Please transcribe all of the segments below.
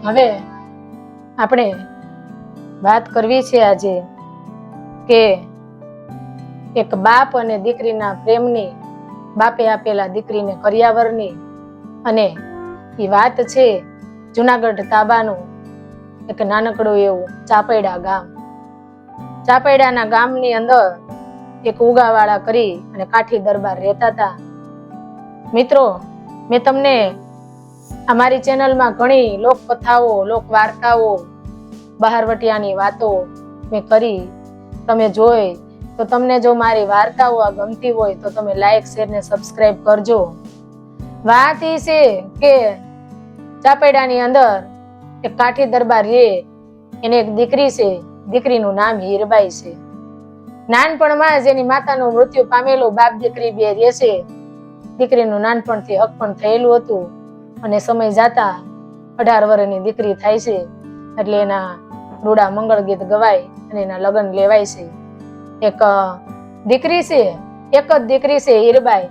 હવે આપણે વાત કરવી છે આજે કે એક બાપ અને દીકરીના પ્રેમની, બાપે આપેલા દીકરીને કરિયાવરની, અને એ વાત છે જુનાગઢ તાબાનું એક નાનકડું એવું ચાપૈડા ગામ. ચાપૈડાના ગામની અંદર એક ઉગાવાળા કરી અને કાઠી દરબાર રહેતા હતા. મિત્રો, મેં તમને અમારી ચેનલમાં ઘણી લોકકથાઓ, લોકવાર્તાઓ, બહારવટિયાની વાતો મેં કરી. તમે જોઈ તો તમને જો મારી વાર્તાઓ આ ગમતી હોય તો તમે લાઈક, શેર ને સબસ્ક્રાઇબ કરજો. વાત એ છે કે ચાપૈડાની અંદર એક કાઠી દરબાર રે, એને એક દીકરી છે. દીકરીનું નામ હીરબાઈ છે. નાનપણમાં જ એની માતાનું મૃત્યુ પામેલું, બાપ દીકરી બે રહેશે. દીકરીનું નાનપણથી હકપણ થયેલું હતું અને સમય જાતા 18 વર્ષની દીકરી થાય છે એટલે એના રૂડા મંગળ ગીત ગવાય અને એના લગ્ન લેવાય છે. એક દીકરી છે, એક જ દીકરી છે હીરબાઈ.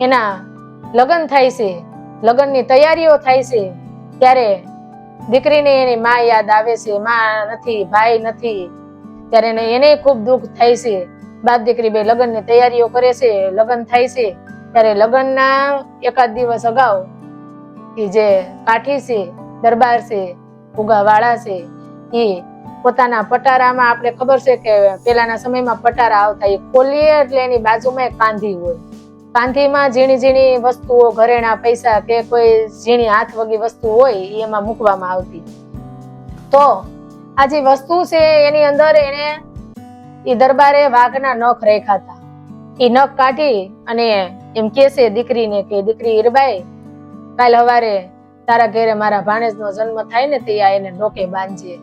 એના લગ્ન થાય છે, લગ્નની તૈયારીઓ થાય છે ત્યારે દીકરીને એની માં યાદ આવે છે. માં નથી, ભાઈ નથી, ત્યારે એને ખૂબ દુઃખ થાય છે. બાપ દીકરી બે લગ્નની તૈયારીઓ કરે છે, લગ્ન થાય છે ત્યારે લગ્નના એકાદ દિવસ અગાઉ એ જે કાઠી છે, દરબાર છે, ઉગાવાળા છે, એ પોતાના પટારામાં, આપણે ખબર છે કે પેલાના સમયમાં પટારા આવતા, એ ખોલીએ એટલે એની બાજુમાં એક કાંધી હોય. કાંધીમાં ઝીણી ઝીણી વસ્તુઓ, ઘરેણા, પૈસા કે કોઈ ઝીણી હાથ વગી વસ્તુ હોય એ એમાં મૂકવામાં આવતી. તો આ જે વસ્તુ છે એની અંદર એને એ દરબારે વાઘના નખ રાખ્યા હતા. એ નખ કાઢી અને એમ કેસે દીકરીને કે દીકરી હીરબાઈ, કાલ સવારે તારા ઘરે મારા ભાણેજનો જન્મ થાય ને તે આ એને ડોકે બાંધજે.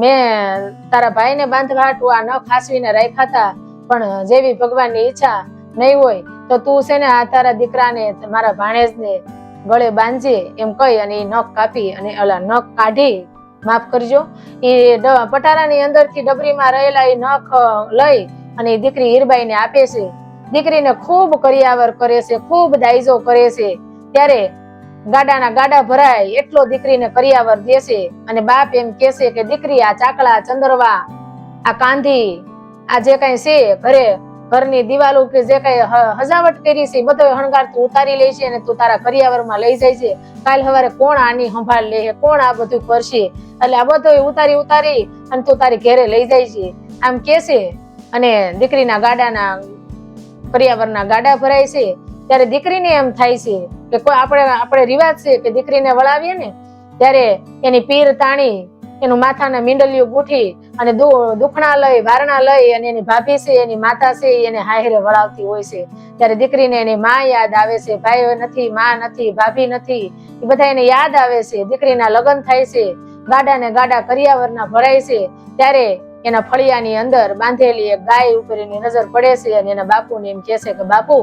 મેં તારા ભાઈને બાંધવા હાટુ આ નખ હાસવીને રાખ્યા હતા, પણ જેવી ભગવાનની ઈચ્છા નહીં હોય તો તું છે ને આ તારા દીકરાને, મારા ભાણેજને ગળે બાંધજે એમ કહી અને એ નખ કાપી અને ઓલા નખ કાઢી, માફ કરજો, એ પટારાની અંદરથી ડબરીમાં રહેલા એ નખ લઈ અને એ દીકરી હીરબાઈને આપે છે. દીકરીને ખૂબ કરિયાવર કરે છે, ખૂબ દાયજો કરે છે. ત્યારે ગાડાના ગાડા ભરાય એટલો દીકરીને કરિયાવર દેશે અને બાપ એમ કેશે કે દીકરી, આ ચાકડા, ચંદરવા, આ કાંધી, આ જે કઈ છે ઘરે, ઘરની દિવાલો કે જે કઈ હજાવટ કરી છે બધો હણગાર તું ઉતારી લે છે અને તું તારા કરિયાવરમાં લઈ જાય છે. કાલ સવારે કોણ આની સંભાળ લે, કોણ આ બધું કરશે, એટલે આ બધું ઉતારી અને તું તારી ઘરે લઈ જાય છે આમ કેશે. અને દીકરીના ગાડાના કરિયાવરના ગાડા ભરાય છે ત્યારે દીકરીને એમ થાય છે કે કોઈ આપણે રિવાજ છે કે દીકરીને વળાવીએ ને ત્યારે એની પીર તાણી, એનું માથાના મીંડલિયું ગૂંથી અને દુખણા લઈ, વારણા લઈ અને એની ભાભી છે, એની માતા છે, એને હાહરે વળાવતી હોય છે. ત્યારે દીકરીને એની માં યાદ આવે છે. ભાઈ નથી, માં નથી, ભાભી નથી, એ બધા એને યાદ આવે છે. દીકરીના લગ્ન થાય છે, ગાડા ને ગાડા કરિયાવરના ભરાય છે ત્યારે એના ફળિયાની અંદર બાંધેલી એક ગાય ઉપર એની નજર પડે છે અને એના બાપુને એમ કહે છે કે બાપુ,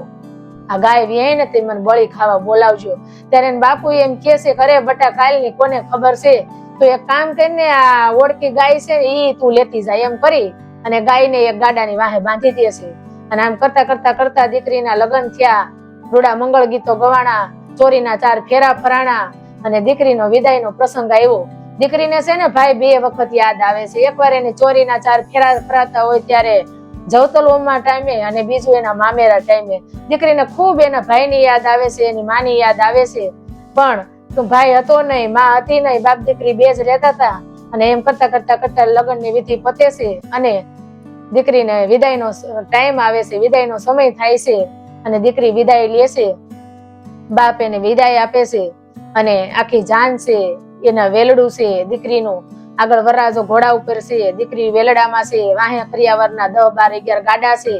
આ ગાય વ્યાય ને તે મને બળી ખાવા બોલાવજો. ત્યારે એના બાપુ એમ કહે છે કે અરે બટા, કાલની કોને ખબર છે, તો એક કામ કરીને આ ઓળખી ગાય છે ને ઈ તું લેતી જાય એમ કરી અને ગાયને એક ગાડાની વાહે બાંધી દે છે. અને આમ કરતા કરતા દીકરીના લગ્ન થયા, રૂડા મંગળ ગીતો ગવાણા, ચોરીના 4 ફેરા ફરાણા અને દીકરીનો વિદાયનો પ્રસંગ આવ્યો. દીકરીને છે ને ભાઈ 2 વખત યાદ આવે છે. એકવાર એને ચોરીના 4 ફેરા ફરાતા હોય ત્યારે જવતલમાં ટાઈમે અને બીજું એના મામેરા ટાઈમે દીકરીને ખૂબ એના ભાઈની યાદ આવે છે, એની માની યાદ આવે છે. પણ તો ભાઈ હતો નહીં, માં હતી નહીં, બાપ દીકરી બે જ રહેતા હતા. અને એમ કરતા લગ્નની વિધિ પતે છે અને દીકરીને વિદાયનો ટાઈમ આવે છે, વિદાયનો સમય થાય છે અને દીકરી વિદાય લે છે. બાપ એને વિદાય આપે છે અને આખી જાન છે એના વેલડું છે દીકરીનું, આગળ વરરાજો ઘોડા ઉપર છે, દીકરી વેલડામાં છે, વાહે કરિયાવરના 10, 12, 11 ગાડા છે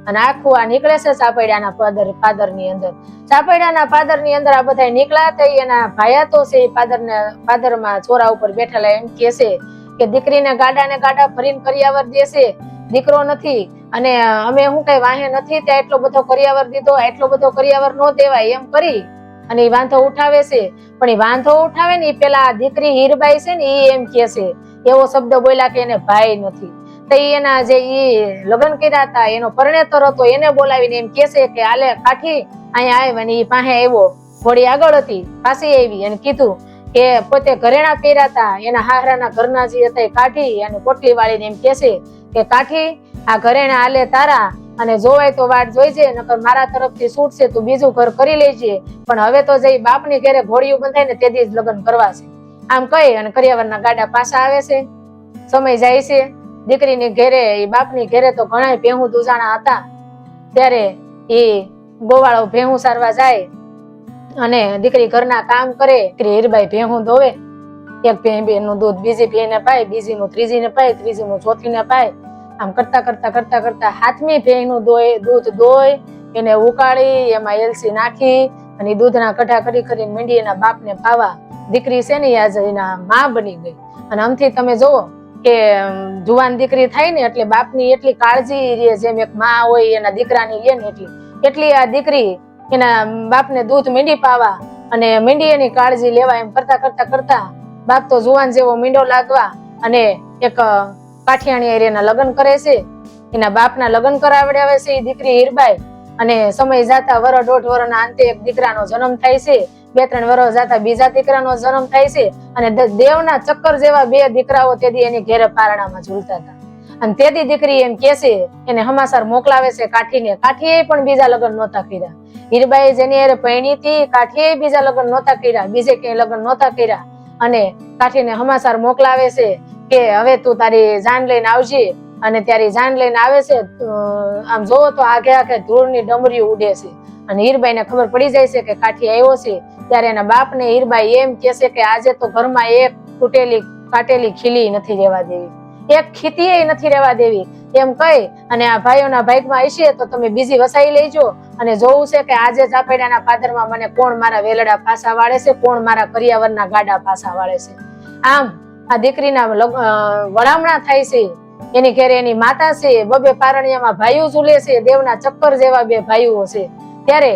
અને આખું આ નીકળે છે ચાપૈડાના પાદરની અંદર. ચાપૈડાના પાદરની અંદર આ બધા નીકળ્યા હતા. એના ભાયા તો છે પાદરમાં ચોરા ઉપર બેઠેલા એમ કે છે કે દીકરીને ગાડા ભરીને કરિયાવર દેશે, દીકરો નથી અને અમે શું કઈ વાહે નથી ત્યાં એટલો બધો કરિયાવર દીધો, એટલો બધો કરિયાવર નો દેવાય એમ કરી અને એ વાંધો ઉઠાવે છે. પણ એ વાંધો ઉઠાવે ને એ પેલા દીકરી હીરબાઈ છે ને એ એમ કે છે, એવો શબ્દ બોલ્યા કે એને ભાઈ નથી. તો એના જે લગ્ન કર્યા હતા એનો પરણેતર હતો એને બોલાવીને એમ કેસે કે આલે કાઠી અહીંયા આવ અને એ પાસે આવ્યો. ઘોડી આગળ હતી, પાછી આવી અને કીધું કે પોતે ઘરેણા પહેર્યા હતા એના હાહરાના ઘરના જે હતા એ કાઠી અને પોટલી વાળીને એમ કહેશે કે કાઠી આ ઘરેણા આલે તારા અને જોવાય તો વાટ જોઈજે, નકર મારા તરફથી છૂટ છે, તું બીજું ઘર કરી લેજે, પણ હવે તો જઈ બાપની ઘરે ઘોડિયું બંધાય ને તેથી જ લગ્ન કરવા છે. આમ કહી અને કરિયાવરના ગાડા પાછા આવે છે. સમય જાય છે. દીકરીની ઘેરે એ બાપની ઘેરે તો ઘણા ભેહું દુજાણા હતા. ત્યારે એ ગોવાળો ભેહું સારવા જાય અને દીકરી ઘરના કામ કરે. હીરબાઈ ભેહું દોવે, એક ભેંનું દૂધ બીજી ભેંને પાય, બીજીનું ત્રીજીને પાય, ત્રીજીનું ચોથીને પાય. આમ કરતા કરતા કરતા કરતા હાથમી ભેંનું દૂધ દોય, એને ઉકાળી એમાં એલસી નાખી અને દૂધના કઢા કરી કરીને મીંડી એના બાપને પાવા. દીકરી છે ને આજ એના માં બની ગઈ. અને આમથી તમે જોવો કે જુવાન દીકરી થાય ને એટલે બાપની એટલી કાળજી રે, જેમ એક માં હોય એના દીકરાની લે ને એટલી આ દીકરી એના બાપને દૂધ મીંડી પાવા અને મીંડી એની કાળજી લેવા. એમ કરતા કરતા કરતા બાપ તો જુવાન જેવો મીંડો લાગવા અને એક કાઠિયાણી એના લગ્ન કરે છે. એના બાપના લગ્ન કરાવડાવે છે એ દીકરી હીરબાઈ. અને સમય જાતા વર દોઢ વરના અંતે એક દીકરાનો જન્મ થાય છે. 2-3 વર્ષ જાતા બીજા દીકરાનો જન્મ થાય છે. અને દેવના ચક્કર જેવા 2 દીકરાઓ તેથી એની ઘેરે પારણામાં ઝૂલતા હતા. અને તેથી દીકરી એમ કે છે, એને હમાસર મોકલાવે છે કાઠીને. કાઠીએ પણ બીજા લગ્ન નહોતા કર્યા. હીરબાઈ જેની હારે પરણી હતી, કાઠીએ બીજા લગ્ન નહોતા કર્યા, બીજે ક્યાંય લગ્ન નહોતા કર્યા. અને કાઠીને હમાસર મોકલાવે છે કે હવે તું તારી જાન લઈને આવજે. અને ત્યારે જાન લઈને આવે છે. આમ જોવો તો આગે આગે ધૂળની ડમરીઓ ઉડે છે. અને હીરબાઈને ખબર પડી જાય છે કે કાઠી આવ્યો છે. ત્યારે એના બાપને હીરબાઈ એમ કે છે કે આજે તો ઘરમાં એક તૂટેલી કાટેલી ખીલી નથી રહેવા દેવી, એક ખીતીએ નથી રહેવા દેવી. એમ કહી અને આ ભાઈઓના ભાગમાં હશે તો તમે બીજી વસાઈ લેજો. અને જોવું છે કે આજે ચાપેડાના પાદરમાં મને કોણ મારા વેલડા પાછા વાળે છે, કોણ મારા કરિયાવરના ગાડા પાછા વાળે છે. આમ આ દીકરીના વળામણા થાય છે. એની ઘેરે એની માતા છે, 2 પારણિયામાં ભાઈઓ ઝૂલે છે, દેવના ચક્કર જેવા 2 ભાઈઓ છે. ત્યારે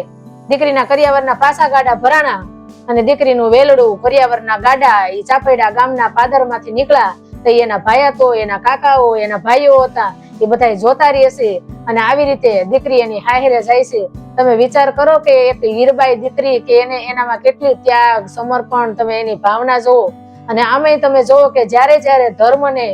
દીકરીના કરિયાવરના પાછા ગાડા ભરાણા અને દીકરીનું વેલડું કરિયાવરના ગાડા એ ચાપેડા ગામના પાદરમાંથી નીકળ્યા. તો એના ભાયાતો, એના કાકાઓ, એના ભાઈઓ હતા એ બધા જોતા રહેશે. અને આવી રીતે દીકરી એની હાહેરે જાય છે. તમે વિચાર કરો કે એક હીરબાઈ દીકરી કે એનામાં કેટલી ત્યાગ, સમર્પણ, તમે એની ભાવના જોવો. અને આમે તમે જોવો કે જ્યારે ધર્મને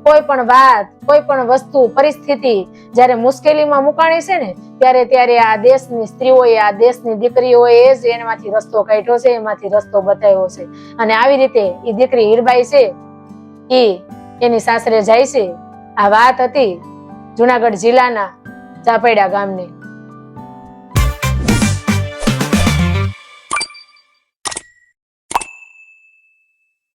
કોઈ પણ વાત, કોઈ પણ વસ્તુ, પરિસ્થિતિ જ્યારે મુશ્કેલીમાં મુકાણી છે ને ત્યારે આ દેશની સ્ત્રીઓએ, આ દેશની દીકરીઓએ જ એમાંથી રસ્તો કાઢ્યો છે, એમાંથી રસ્તો બતાવ્યો છે. અને આવી રીતે એ દીકરી હીરબાઈ છે એ એની સાસરે જાય છે. આ વાત હતી જુનાગઢ જિલ્લાના ચાપેડા ગામની.